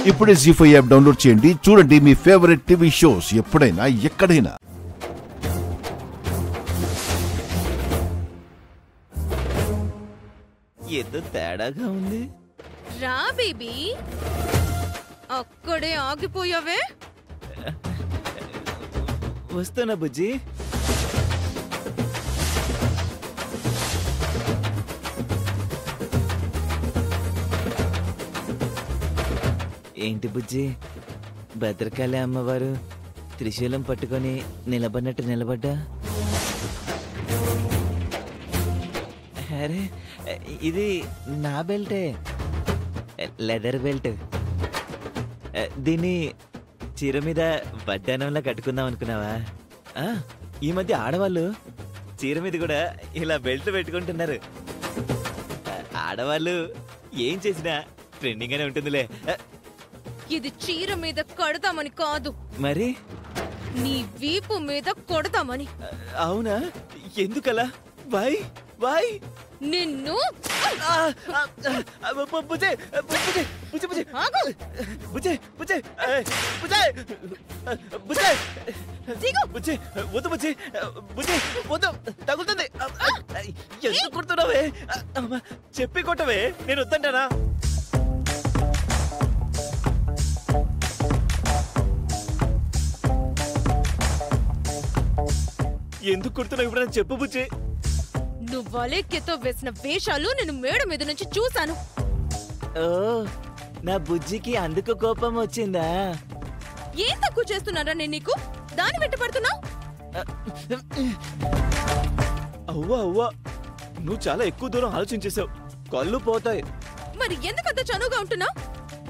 ఇప్పుడే జీ5 app download చేయండి. చూడండి మీ ఫేవరెట్ టీవీ షోస్ ఎప్పుడైనా ఎక్కడైనా. ఏదో తేడాగా ఉంది. రా బేబీ, అక్కడే ఆగిపోయావే. వస్తున్నా బుజ్జి. ఏంటి బుజ్జి, భద్రకాళి అమ్మవారు త్రిశూలం పట్టుకొని నిలబడినట్టు నిలబడ్డా? అరే, ఇది నా బెల్టే, లెదర్ బెల్ట్. దీన్ని చీర మీద వడ్డానంలా కట్టుకుందాం అనుకున్నావా? ఈ మధ్య ఆడవాళ్ళు చీర మీద కూడా ఇలా బెల్ట్ పెట్టుకుంటున్నారు. ఆడవాళ్ళు ఏం చేసినా ట్రెండింగ్ గానే ఉంటుందిలే. ఇది చీర మీద కడదామని కాదు, మరి నీ వీపు మీద కొడదామని. అవునా? ఎందుకలా? Bye bye. నిన్ను వద్దు బుజ్జి, వద్దు, తగులుతుంది. ఎందుకు కొడుతున్నావే? చెప్పి కొట్టవే, నేను వద్దంటానా? ఎందుకు కొడుతున్నావు ఇప్పుడు? చెప్పు బుజ్జి. నువ్వు అలేఖ్యతో వేసిన వేషాలు నేను మేడ మీద నుంచి చూశాను. ఓ, నా బుజ్జికి అందుకు కోపం వచ్చిందా? ఏం తక్కువ చేస్తున్నారా నేను నీకు? దాని వెంట పడుతున్నావు. అవ్వా అవ్వా, నువ్వు చాలా ఎక్కువ దూరం ఆలోచించేసావు. కళ్ళు పోతాయి. మరి ఎందుకంత చనువుగా ఉంటున్నావు?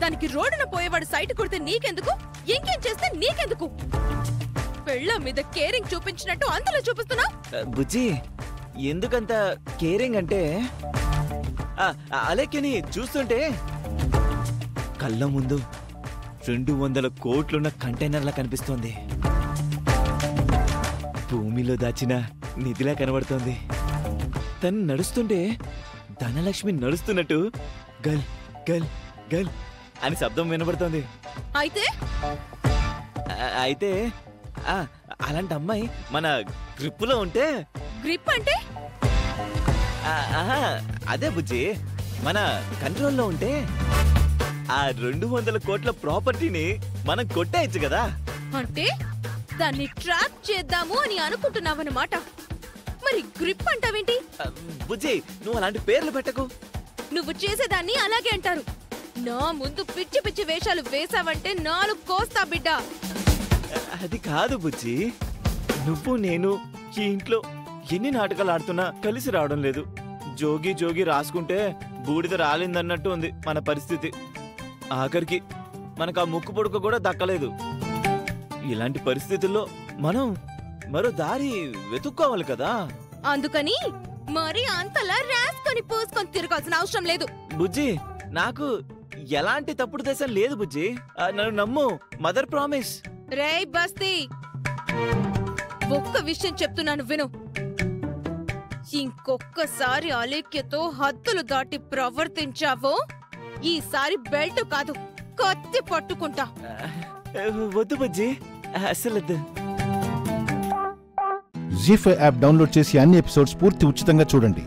దానికి రోడ్డున పోయేవాడు సైట్ కొడితే నీకెందుకు? ఇంకేం చేస్తే నీకెందుకు? పెళ్ళ మీద కేరింగ్ చూపించినట్టు అంతలో చూపిస్తున్నావు. బుజ్జి, ఎందుకంత కేరింగ్ అంటే, అలేఖ్యని చూస్తుంటే కళ్ళ ముందు 200 కోట్లున్న కంటైనర్లా కనిపిస్తోంది. భూమిలో దాచిన నిధిలా కనబడుతోంది. తను నడుస్తుంటే ధనలక్ష్మి నడుస్తున్నట్టు గల్ గల్ గల్ అని శబ్దం వినబడుతోంది. అయితే అయితే అలాంటి అమ్మాయి మన గ్రిప్పులో ఉంటే. గ్రిప్ అంటే? అదే బుజ్జి, మన కంట్రోల్లో ఉంటే ఆ 200 కోట్ల ప్రాపర్టీని మనం కొట్టేయచ్చు కదా. అంటే దాన్ని ట్రాప్ చేద్దాము అని అనుకుంటున్నావన్నమాట. మరి గ్రిప్ అంటావేంటి? బుజ్జి, నువ్వు అలాంటి పేర్లు పెట్టకు. నువ్వు చేసేదాన్ని అలాగే అంటారు. నా ముందు పిచ్చి పిచ్చి వేషాలు వేసావంటే 4 కోస్తా బిడ్డ. అది కాదు బుజ్జి, నువ్వు నేను ఈ ఇంట్లో ఎన్ని నాటకాలు ఆడుతున్నా కలిసి రావడం లేదు. జోగి జోగి రాసుకుంటే బూడిద రాలిందన్నట్టు ఉంది మన పరిస్థితి. ఆఖరికి మనకు ఆ ముక్కు పొడుక కూడా దక్కలేదు. ఇలాంటి పరిస్థితుల్లో మనం మరో దారి వెతుక్కోవాలి కదా. అందుకని మరి అంతలా రాసుకొని పూసుకొని తిరగాల్సిన అవసరం లేదు. బుజ్జి, నాకు ఎలాంటి తప్పుడు దేశం లేదు బుజ్జి. నన్ను నమ్ము, మదర్ ప్రామిస్. రేయ్ బస్తీ, ఒక్క విషయం చెప్తున్నాను విను. ఇంకొక్కసారి అలేఖ్యతో హద్దులు దాటి ప్రవర్తించావో ఈసారి బెల్ట్ కాదు కత్తి పట్టుకుంటా. వద్దు బుజ్జి, అసలు. జీ5 యాప్ డౌన్లోడ్ చేసి అన్ని ఎపిసోడ్స్ పూర్తి ఉచితంగా చూడండి.